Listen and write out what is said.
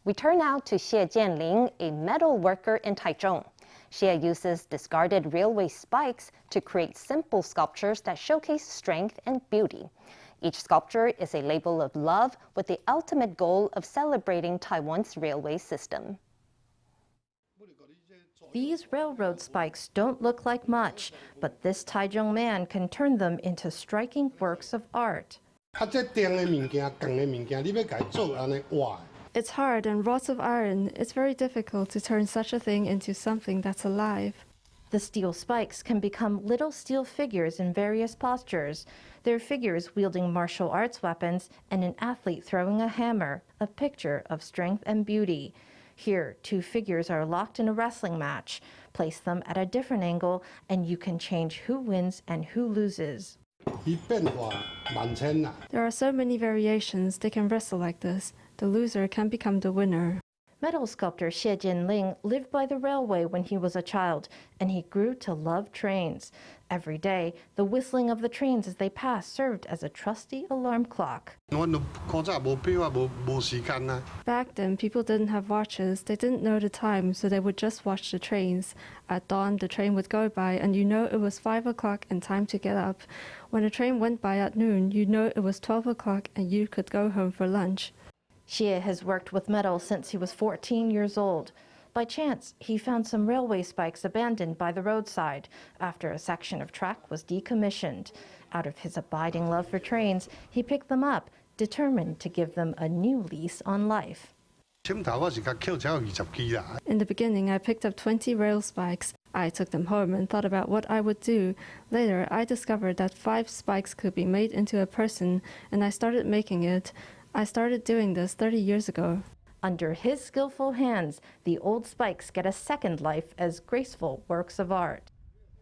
We turn now to Hsieh Chien-lin, a metal worker in Taichung. Hsieh uses discarded railway spikes to create simple sculptures that showcase strength and beauty. Each sculpture is a label of love with the ultimate goal of celebrating Taiwan's railway system. These railroad spikes don't look like much, but this Taichung man can turn them into striking works of art. It's hard and wrought of iron. It's very difficult to turn such a thing into something that's alive. The steel spikes can become little steel figures in various postures. They're figures wielding martial arts weapons and an athlete throwing a hammer, a picture of strength and beauty. Here, two figures are locked in a wrestling match. Place them at a different angle, and you can change who wins and who loses. There are so many variations. They can wrestle like this. The loser can become the winner. Metal sculptor Hsieh Chien-lin lived by the railway when he was a child, and he grew to love trains. Every day, the whistling of the trains as they passed served as a trusty alarm clock. Back then, people didn't have watches. They didn't know the time, so they would just watch the trains. At dawn, the train would go by, and you know it was 5 o'clock and time to get up. When a train went by at noon, you know it was 12 o'clock and you could go home for lunch. Hsieh has worked with metal since he was 14 years old. By chance, he found some railway spikes abandoned by the roadside after a section of track was decommissioned. Out of his abiding love for trains, he picked them up, determined to give them a new lease on life. In the beginning, I picked up 20 rail spikes. I took them home and thought about what I would do. Later, I discovered that 5 spikes could be made into a person, and I started making it. I started doing this 30 years ago. Under his skillful hands, the old spikes get a second life as graceful works of art.